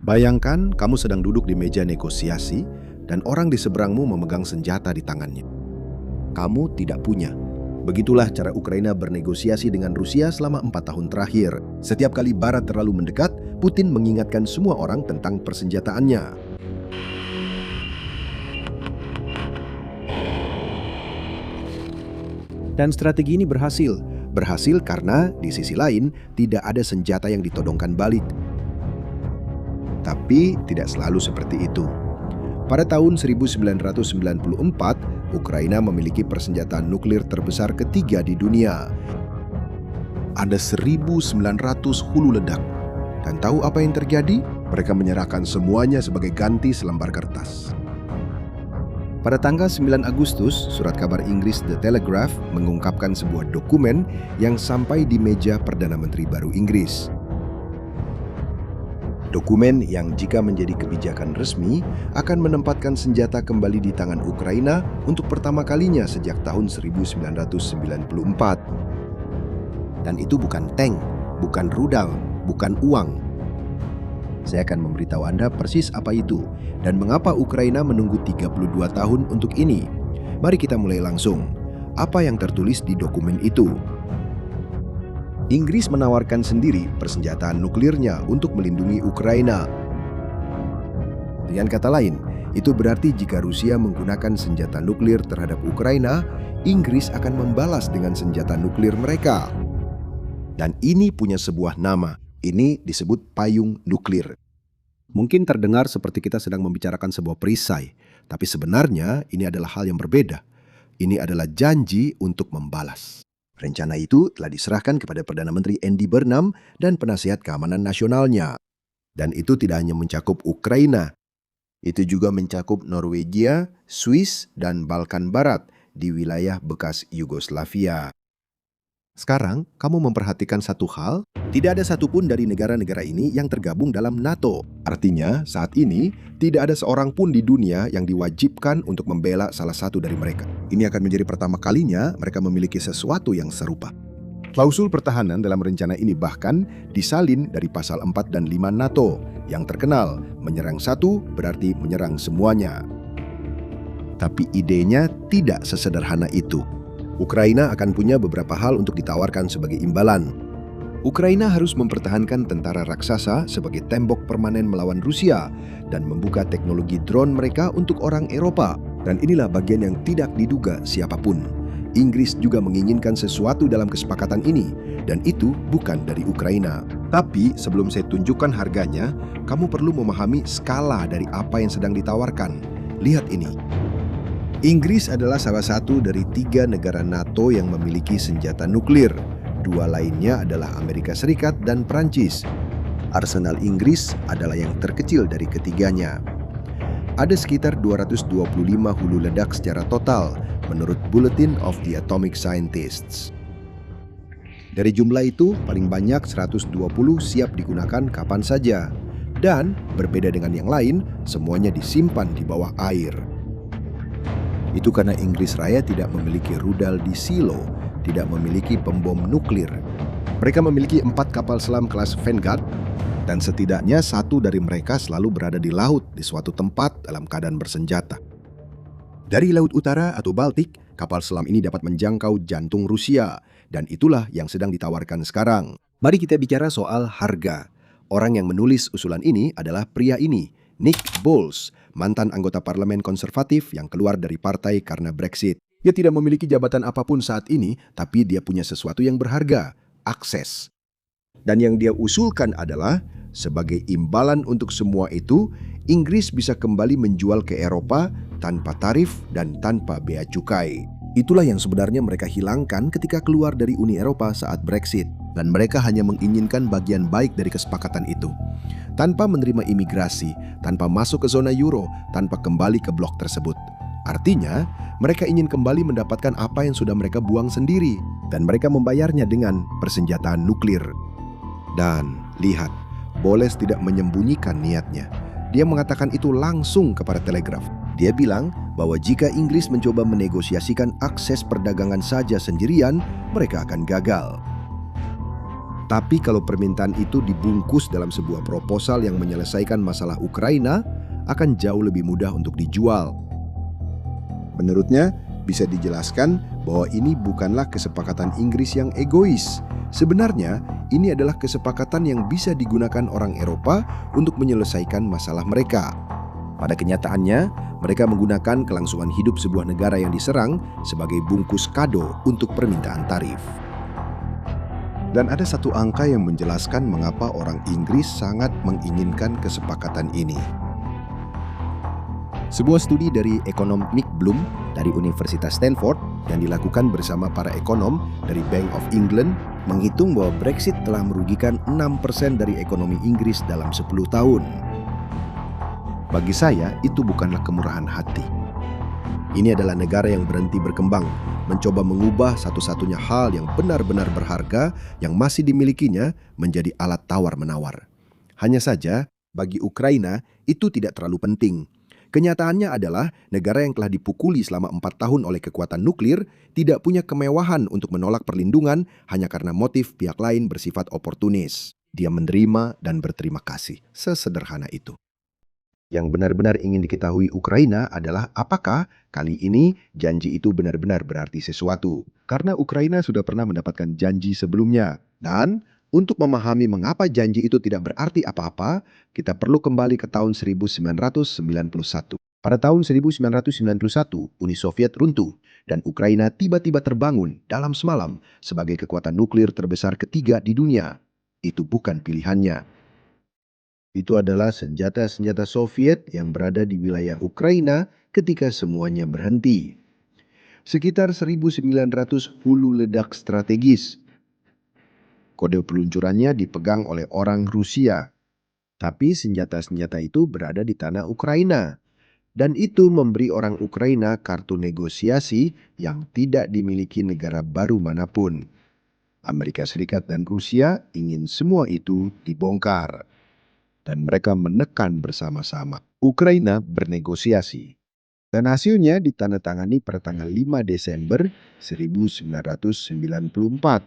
Bayangkan kamu sedang duduk di meja negosiasi dan orang di seberangmu memegang senjata di tangannya. Kamu tidak punya. Begitulah cara Ukraina bernegosiasi dengan Rusia selama 4 tahun terakhir. Setiap kali Barat terlalu mendekat, Putin mengingatkan semua orang tentang persenjataannya. Dan strategi ini berhasil. Berhasil karena di sisi lain tidak ada senjata yang ditodongkan balik. Tapi tidak selalu seperti itu. Pada tahun 1994, Ukraina memiliki persenjataan nuklir terbesar ketiga di dunia. Ada 1.900 hulu ledak. Dan tahu apa yang terjadi? Mereka menyerahkan semuanya sebagai ganti selembar kertas. Pada tanggal 9 Agustus, surat kabar Inggris The Telegraph mengungkapkan sebuah dokumen yang sampai di meja Perdana Menteri baru Inggris. Dokumen yang jika menjadi kebijakan resmi akan menempatkan senjata kembali di tangan Ukraina untuk pertama kalinya sejak tahun 1994. Dan itu bukan tank, bukan rudal, bukan uang. Saya akan memberitahu Anda persis apa itu dan mengapa Ukraina menunggu 32 tahun untuk ini. Mari kita mulai langsung. Apa yang tertulis di dokumen itu? Inggris menawarkan sendiri persenjataan nuklirnya untuk melindungi Ukraina. Dengan kata lain, itu berarti jika Rusia menggunakan senjata nuklir terhadap Ukraina, Inggris akan membalas dengan senjata nuklir mereka. Dan ini punya sebuah nama. Ini disebut payung nuklir. Mungkin terdengar seperti kita sedang membicarakan sebuah perisai, tapi sebenarnya ini adalah hal yang berbeda. Ini adalah janji untuk membalas. Rencana itu telah diserahkan kepada Perdana Menteri Andy Burnham dan Penasihat Keamanan Nasionalnya. Dan itu tidak hanya mencakup Ukraina, itu juga mencakup Norwegia, Swiss, dan Balkan Barat di wilayah bekas Yugoslavia. Sekarang, kamu memperhatikan satu hal, tidak ada satupun dari negara-negara ini yang tergabung dalam NATO. Artinya, saat ini, tidak ada seorang pun di dunia yang diwajibkan untuk membela salah satu dari mereka. Ini akan menjadi pertama kalinya mereka memiliki sesuatu yang serupa. Klausul pertahanan dalam rencana ini bahkan disalin dari pasal 4 dan 5 NATO, yang terkenal, menyerang satu berarti menyerang semuanya. Tapi idenya tidak sesederhana itu. Ukraina akan punya beberapa hal untuk ditawarkan sebagai imbalan. Ukraina harus mempertahankan tentara raksasa sebagai tembok permanen melawan Rusia dan membuka teknologi drone mereka untuk orang Eropa. Dan inilah bagian yang tidak diduga siapapun. Inggris juga menginginkan sesuatu dalam kesepakatan ini, dan itu bukan dari Ukraina. Tapi sebelum saya tunjukkan harganya, kamu perlu memahami skala dari apa yang sedang ditawarkan. Lihat ini. Inggris adalah salah satu dari 3 negara NATO yang memiliki senjata nuklir. 2 lainnya adalah Amerika Serikat dan Prancis. Arsenal Inggris adalah yang terkecil dari ketiganya. Ada sekitar 225 hulu ledak secara total, menurut Bulletin of the Atomic Scientists. Dari jumlah itu, paling banyak 120 siap digunakan kapan saja. Dan, berbeda dengan yang lain, semuanya disimpan di bawah air. Itu karena Inggris Raya tidak memiliki rudal di silo, tidak memiliki pembom nuklir. Mereka memiliki 4 kapal selam kelas Vanguard, dan setidaknya 1 dari mereka selalu berada di laut di suatu tempat dalam keadaan bersenjata. Dari Laut Utara atau Baltik, kapal selam ini dapat menjangkau jantung Rusia, dan itulah yang sedang ditawarkan sekarang. Mari kita bicara soal harga. Orang yang menulis usulan ini adalah pria ini, Nick Boles, mantan anggota parlemen konservatif yang keluar dari partai karena Brexit. Dia tidak memiliki jabatan apapun saat ini, tapi dia punya sesuatu yang berharga, akses. Dan yang dia usulkan adalah, sebagai imbalan untuk semua itu, Inggris bisa kembali menjual ke Eropa tanpa tarif dan tanpa bea cukai. Itulah yang sebenarnya mereka hilangkan ketika keluar dari Uni Eropa saat Brexit. Dan mereka hanya menginginkan bagian baik dari kesepakatan itu. Tanpa menerima imigrasi, tanpa masuk ke zona euro, tanpa kembali ke blok tersebut. Artinya, mereka ingin kembali mendapatkan apa yang sudah mereka buang sendiri. Dan mereka membayarnya dengan persenjataan nuklir. Dan lihat, Boles tidak menyembunyikan niatnya. Dia mengatakan itu langsung kepada Telegraph. Dia bilang bahwa jika Inggris mencoba menegosiasikan akses perdagangan saja sendirian, mereka akan gagal. Tapi kalau permintaan itu dibungkus dalam sebuah proposal yang menyelesaikan masalah Ukraina, akan jauh lebih mudah untuk dijual. Menurutnya, bisa dijelaskan bahwa ini bukanlah kesepakatan Inggris yang egois. Sebenarnya, ini adalah kesepakatan yang bisa digunakan orang Eropa untuk menyelesaikan masalah mereka. Pada kenyataannya, mereka menggunakan kelangsungan hidup sebuah negara yang diserang sebagai bungkus kado untuk permintaan tarif. Dan ada satu angka yang menjelaskan mengapa orang Inggris sangat menginginkan kesepakatan ini. Sebuah studi dari ekonom Nick Bloom dari Universitas Stanford yang dilakukan bersama para ekonom dari Bank of England menghitung bahwa Brexit telah merugikan 6% dari ekonomi Inggris dalam 10 tahun. Bagi saya, itu bukanlah kemurahan hati. Ini adalah negara yang berhenti berkembang, mencoba mengubah satu-satunya hal yang benar-benar berharga yang masih dimilikinya menjadi alat tawar-menawar. Hanya saja, bagi Ukraina itu tidak terlalu penting. Kenyataannya adalah negara yang telah dipukuli selama 4 tahun oleh kekuatan nuklir tidak punya kemewahan untuk menolak perlindungan hanya karena motif pihak lain bersifat oportunis. Dia menerima dan berterima kasih. Sesederhana itu. Yang benar-benar ingin diketahui Ukraina adalah apakah kali ini janji itu benar-benar berarti sesuatu. Karena Ukraina sudah pernah mendapatkan janji sebelumnya. Dan untuk memahami mengapa janji itu tidak berarti apa-apa, kita perlu kembali ke tahun 1991. Pada tahun 1991, Uni Soviet runtuh dan Ukraina tiba-tiba terbangun dalam semalam sebagai kekuatan nuklir terbesar ketiga di dunia. Itu bukan pilihannya. Itu adalah senjata-senjata Soviet yang berada di wilayah Ukraina ketika semuanya berhenti. Sekitar 1.900 hulu ledak strategis. Kode peluncurannya dipegang oleh orang Rusia. Tapi senjata-senjata itu berada di tanah Ukraina. Dan itu memberi orang Ukraina kartu negosiasi yang tidak dimiliki negara baru manapun. Amerika Serikat dan Rusia ingin semua itu dibongkar. Dan mereka menekan bersama-sama. Ukraina bernegosiasi. Dan hasilnya ditandatangani pada tanggal 5 Desember 1994.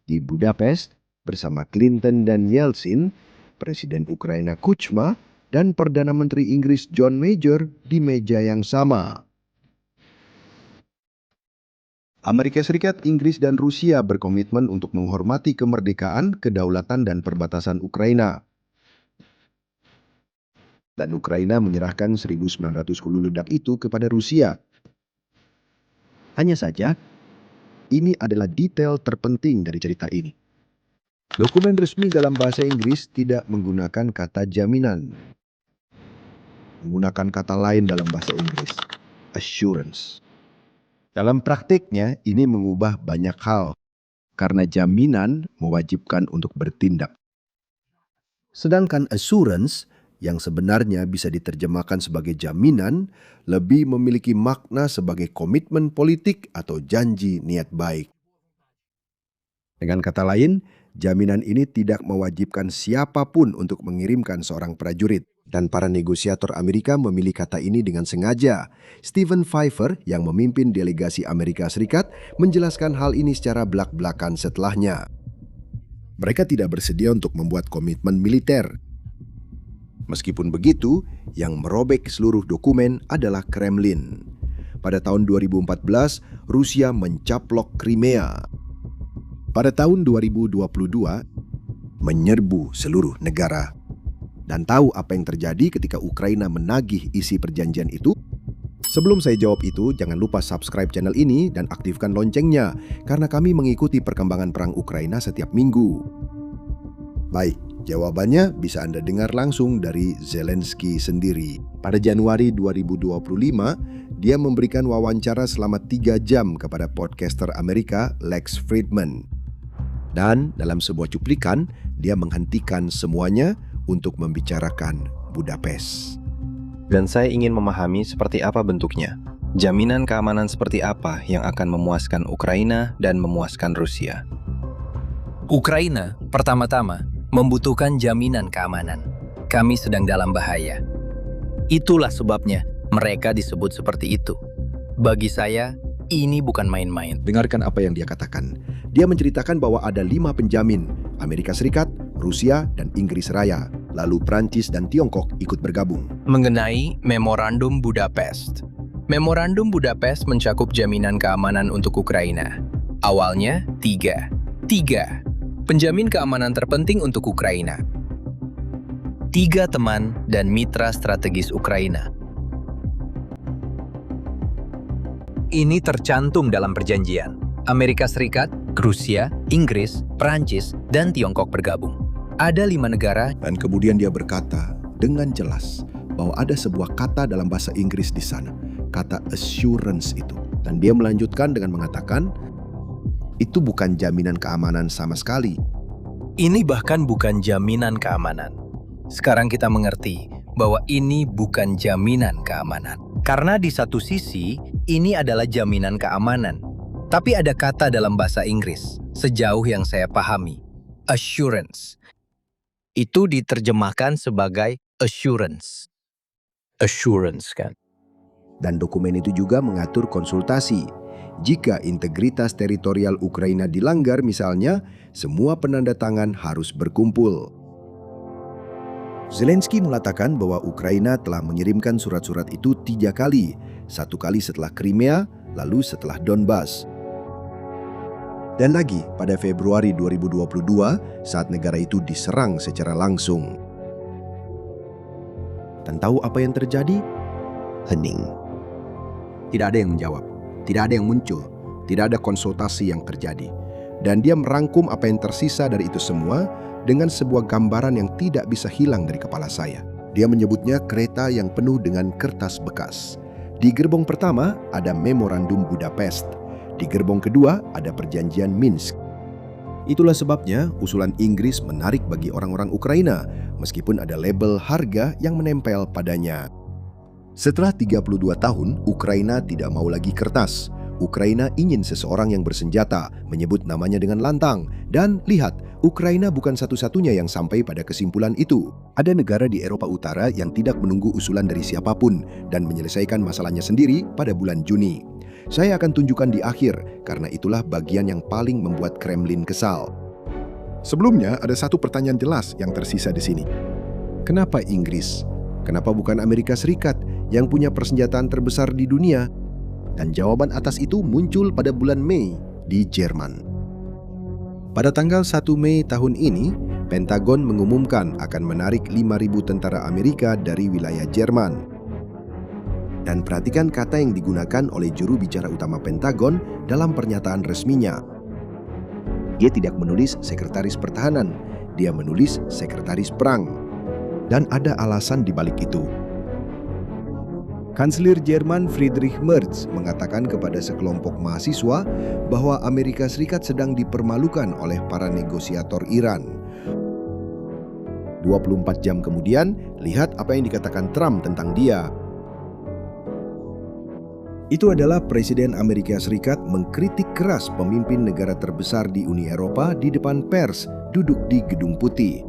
Di Budapest, bersama Clinton dan Yeltsin, Presiden Ukraina Kuchma, dan Perdana Menteri Inggris John Major di meja yang sama. Amerika Serikat, Inggris, dan Rusia berkomitmen untuk menghormati kemerdekaan, kedaulatan, dan perbatasan Ukraina. Dan Ukraina menyerahkan 1.900 hulu ledak itu kepada Rusia. Hanya saja, ini adalah detail terpenting dari cerita ini. Dokumen resmi dalam bahasa Inggris tidak menggunakan kata jaminan. Menggunakan kata lain dalam bahasa Inggris, assurance. Dalam praktiknya, ini mengubah banyak hal, karena jaminan mewajibkan untuk bertindak. Sedangkan assurance, yang sebenarnya bisa diterjemahkan sebagai jaminan, lebih memiliki makna sebagai komitmen politik atau janji niat baik. Dengan kata lain, jaminan ini tidak mewajibkan siapapun untuk mengirimkan seorang prajurit. Dan para negosiator Amerika memilih kata ini dengan sengaja. Stephen Pfeiffer yang memimpin delegasi Amerika Serikat menjelaskan hal ini secara belak-belakan setelahnya. Mereka tidak bersedia untuk membuat komitmen militer. Meskipun begitu, yang merobek seluruh dokumen adalah Kremlin. Pada tahun 2014, Rusia mencaplok Crimea. Pada tahun 2022, menyerbu seluruh negara. Dan tahu apa yang terjadi ketika Ukraina menagih isi perjanjian itu? Sebelum saya jawab itu, jangan lupa subscribe channel ini dan aktifkan loncengnya, karena kami mengikuti perkembangan perang Ukraina setiap minggu. Baik, jawabannya bisa Anda dengar langsung dari Zelensky sendiri. Pada Januari 2025, dia memberikan wawancara selama 3 jam kepada podcaster Amerika Lex Fridman. Dan dalam sebuah cuplikan, dia menghentikan semuanya untuk membicarakan Budapest. Dan saya ingin memahami seperti apa bentuknya. Jaminan keamanan seperti apa yang akan memuaskan Ukraina dan memuaskan Rusia? Ukraina, pertama-tama, membutuhkan jaminan keamanan. Kami sedang dalam bahaya. Itulah sebabnya mereka disebut seperti itu. Bagi saya, Ini bukan main-main. Dengarkan apa yang dia katakan. Dia menceritakan bahwa ada 5 penjamin, Amerika Serikat, Rusia, dan Inggris Raya. Lalu Prancis dan Tiongkok ikut bergabung. Mengenai Memorandum Budapest. Memorandum Budapest mencakup jaminan keamanan untuk Ukraina. Awalnya 3. Penjamin keamanan terpenting untuk Ukraina. 3 teman dan mitra strategis Ukraina. Ini tercantum dalam perjanjian. Amerika Serikat, Rusia, Inggris, Prancis, dan Tiongkok bergabung. Ada 5 negara. Dan kemudian dia berkata dengan jelas bahwa ada sebuah kata dalam bahasa Inggris di sana, kata assurance itu. Dan dia melanjutkan dengan mengatakan, itu bukan jaminan keamanan sama sekali. Ini bahkan bukan jaminan keamanan. Sekarang kita mengerti bahwa ini bukan jaminan keamanan. Karena di satu sisi, ini adalah jaminan keamanan. Tapi ada kata dalam bahasa Inggris, sejauh yang saya pahami, assurance. Itu diterjemahkan sebagai assurance. Assurance kan? Dan dokumen itu juga mengatur konsultasi. Jika integritas teritorial Ukraina dilanggar misalnya, semua penanda tangan harus berkumpul. Zelensky mengatakan bahwa Ukraina telah mengirimkan surat-surat itu 3 kali. 1 kali setelah Crimea, lalu setelah Donbas. Dan lagi pada Februari 2022 saat negara itu diserang secara langsung. Dan tahu apa yang terjadi? Hening. Tidak ada yang menjawab, tidak ada yang muncul, tidak ada konsultasi yang terjadi. Dan dia merangkum apa yang tersisa dari itu semua dengan sebuah gambaran yang tidak bisa hilang dari kepala saya. Dia menyebutnya kereta yang penuh dengan kertas bekas. Di gerbong pertama ada Memorandum Budapest. Di gerbong kedua ada Perjanjian Minsk. Itulah sebabnya usulan Inggris menarik bagi orang-orang Ukraina, meskipun ada label harga yang menempel padanya. Setelah 32 tahun, Ukraina tidak mau lagi kertas. Ukraina ingin seseorang yang bersenjata, menyebut namanya dengan lantang. Dan lihat, Ukraina bukan satu-satunya yang sampai pada kesimpulan itu. Ada negara di Eropa Utara yang tidak menunggu usulan dari siapapun dan menyelesaikan masalahnya sendiri pada bulan Juni. Saya akan tunjukkan di akhir, karena itulah bagian yang paling membuat Kremlin kesal. Sebelumnya, ada satu pertanyaan jelas yang tersisa di sini. Kenapa Inggris? Kenapa bukan Amerika Serikat yang punya persenjataan terbesar di dunia? Dan jawaban atas itu muncul pada bulan Mei di Jerman. Pada tanggal 1 Mei tahun ini, Pentagon mengumumkan akan menarik 5.000 tentara Amerika dari wilayah Jerman. Dan perhatikan kata yang digunakan oleh juru bicara utama Pentagon dalam pernyataan resminya. Dia tidak menulis Sekretaris Pertahanan, dia menulis Sekretaris Perang. Dan ada alasan di balik itu. Kanselir Jerman Friedrich Merz mengatakan kepada sekelompok mahasiswa bahwa Amerika Serikat sedang dipermalukan oleh para negosiator Iran. 24 jam kemudian, lihat apa yang dikatakan Trump tentang dia. Itu adalah Presiden Amerika Serikat mengkritik keras pemimpin negara terbesar di Uni Eropa di depan pers, duduk di Gedung Putih.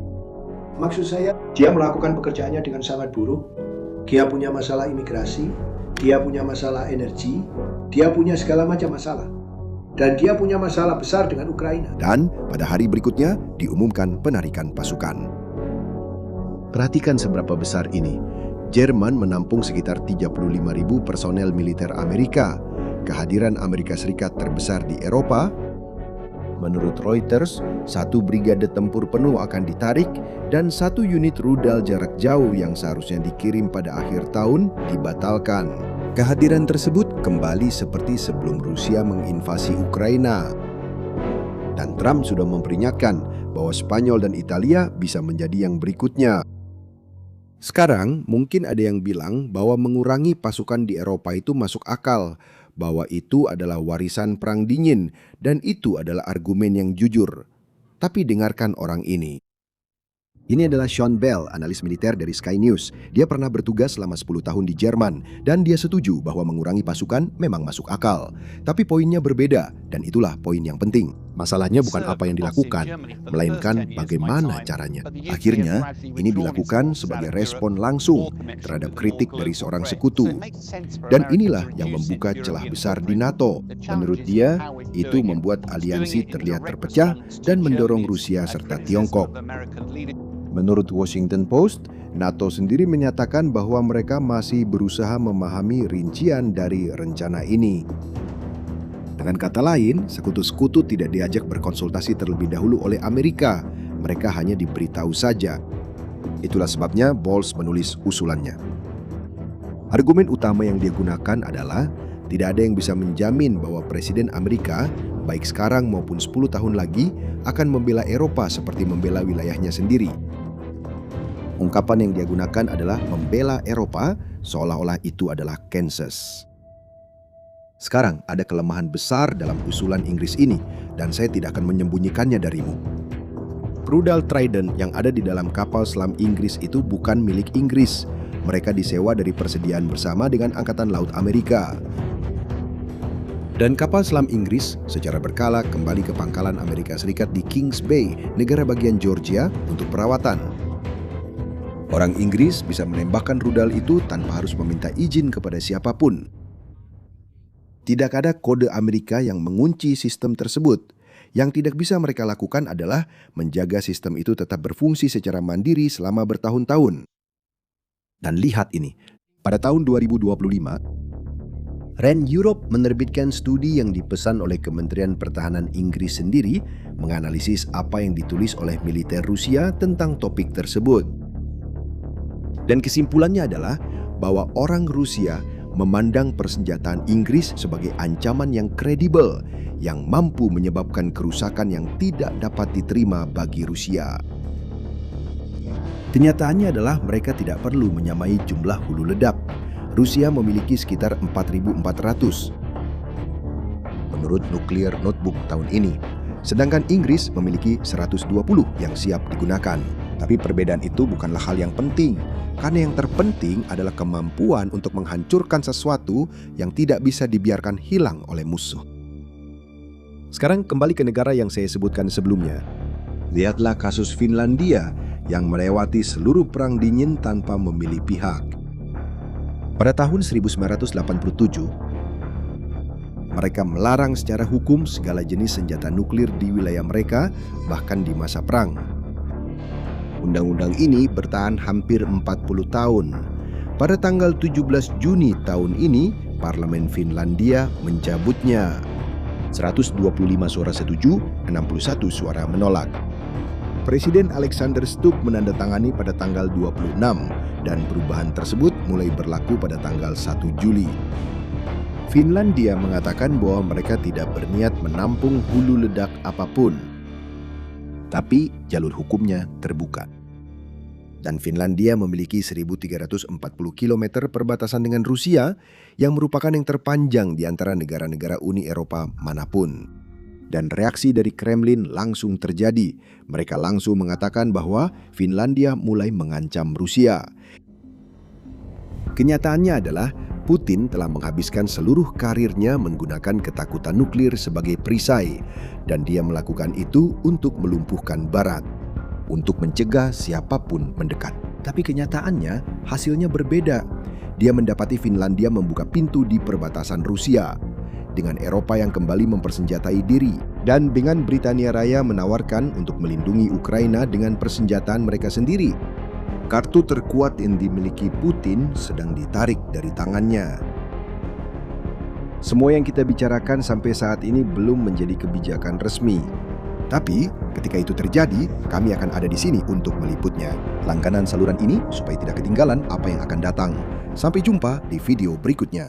Maksud saya, dia melakukan pekerjaannya dengan sangat buruk. Dia punya masalah imigrasi, dia punya masalah energi, dia punya segala macam masalah. Dan dia punya masalah besar dengan Ukraina. Dan pada hari berikutnya diumumkan penarikan pasukan. Perhatikan seberapa besar ini. Jerman menampung sekitar 35.000 personel militer Amerika. Kehadiran Amerika Serikat terbesar di Eropa. Menurut Reuters, 1 brigade tempur penuh akan ditarik dan 1 unit rudal jarak jauh yang seharusnya dikirim pada akhir tahun dibatalkan. Kehadiran tersebut kembali seperti sebelum Rusia menginvasi Ukraina. Dan Trump sudah memperingatkan bahwa Spanyol dan Italia bisa menjadi yang berikutnya. Sekarang mungkin ada yang bilang bahwa mengurangi pasukan di Eropa itu masuk akal, bahwa itu adalah warisan perang dingin dan itu adalah argumen yang jujur. Tapi dengarkan orang ini. Ini adalah Sean Bell, analis militer dari Sky News. Dia pernah bertugas selama 10 tahun di Jerman, dan dia setuju bahwa mengurangi pasukan memang masuk akal. Tapi poinnya berbeda, dan itulah poin yang penting. Masalahnya bukan apa yang dilakukan, melainkan bagaimana caranya. Akhirnya, ini dilakukan sebagai respon langsung terhadap kritik dari seorang sekutu. Dan inilah yang membuka celah besar di NATO. Menurut dia, itu membuat aliansi terlihat terpecah dan mendorong Rusia serta Tiongkok. Menurut Washington Post, NATO sendiri menyatakan bahwa mereka masih berusaha memahami rincian dari rencana ini. Dengan kata lain, sekutu-sekutu tidak diajak berkonsultasi terlebih dahulu oleh Amerika. Mereka hanya diberitahu saja. Itulah sebabnya Bowles menulis usulannya. Argumen utama yang dia gunakan adalah tidak ada yang bisa menjamin bahwa Presiden Amerika, baik sekarang maupun 10 tahun lagi, akan membela Eropa seperti membela wilayahnya sendiri. Ungkapan yang dia gunakan adalah membela Eropa seolah-olah itu adalah Kansas. Sekarang ada kelemahan besar dalam usulan Inggris ini dan saya tidak akan menyembunyikannya darimu. Rudal Trident yang ada di dalam kapal selam Inggris itu bukan milik Inggris. Mereka disewa dari persediaan bersama dengan Angkatan Laut Amerika. Dan kapal selam Inggris secara berkala kembali ke pangkalan Amerika Serikat di Kings Bay, negara bagian Georgia, untuk perawatan. Orang Inggris bisa menembakkan rudal itu tanpa harus meminta izin kepada siapapun. Tidak ada kode Amerika yang mengunci sistem tersebut. Yang tidak bisa mereka lakukan adalah menjaga sistem itu tetap berfungsi secara mandiri selama bertahun-tahun. Dan lihat ini, pada tahun 2025, RAND Europe menerbitkan studi yang dipesan oleh Kementerian Pertahanan Inggris sendiri menganalisis apa yang ditulis oleh militer Rusia tentang topik tersebut. Dan kesimpulannya adalah bahwa orang Rusia memandang persenjataan Inggris sebagai ancaman yang kredibel yang mampu menyebabkan kerusakan yang tidak dapat diterima bagi Rusia. Kenyataannya adalah mereka tidak perlu menyamai jumlah hulu ledak. Rusia memiliki sekitar 4.400 menurut Nuclear Notebook tahun ini. Sedangkan Inggris memiliki 120 yang siap digunakan. Tapi perbedaan itu bukanlah hal yang penting, karena yang terpenting adalah kemampuan untuk menghancurkan sesuatu yang tidak bisa dibiarkan hilang oleh musuh. Sekarang kembali ke negara yang saya sebutkan sebelumnya. Lihatlah kasus Finlandia yang melewati seluruh perang dingin tanpa memilih pihak. Pada tahun 1987, mereka melarang secara hukum segala jenis senjata nuklir di wilayah mereka, bahkan di masa perang. Undang-undang ini bertahan hampir 40 tahun. Pada tanggal 17 Juni tahun ini, Parlemen Finlandia mencabutnya. 125 suara setuju, 61 suara menolak. Presiden Alexander Stubb menandatangani pada tanggal 26 dan perubahan tersebut mulai berlaku pada tanggal 1 Juli. Finlandia mengatakan bahwa mereka tidak berniat menampung hulu ledak apapun. Tapi jalur hukumnya terbuka. Dan Finlandia memiliki 1.340 km perbatasan dengan Rusia yang merupakan yang terpanjang di antara negara-negara Uni Eropa manapun. Dan reaksi dari Kremlin langsung terjadi. Mereka langsung mengatakan bahwa Finlandia mulai mengancam Rusia. Kenyataannya adalah Putin telah menghabiskan seluruh karirnya menggunakan ketakutan nuklir sebagai perisai, dan dia melakukan itu untuk melumpuhkan Barat, untuk mencegah siapapun mendekat. Tapi kenyataannya hasilnya berbeda. Dia mendapati Finlandia membuka pintu di perbatasan Rusia, dengan Eropa yang kembali mempersenjatai diri, dan dengan Britania Raya menawarkan untuk melindungi Ukraina dengan persenjataan mereka sendiri. Kartu terkuat yang dimiliki Putin sedang ditarik dari tangannya. Semua yang kita bicarakan sampai saat ini belum menjadi kebijakan resmi. Tapi ketika itu terjadi, kami akan ada di sini untuk meliputnya. Langganan saluran ini supaya tidak ketinggalan apa yang akan datang. Sampai jumpa di video berikutnya.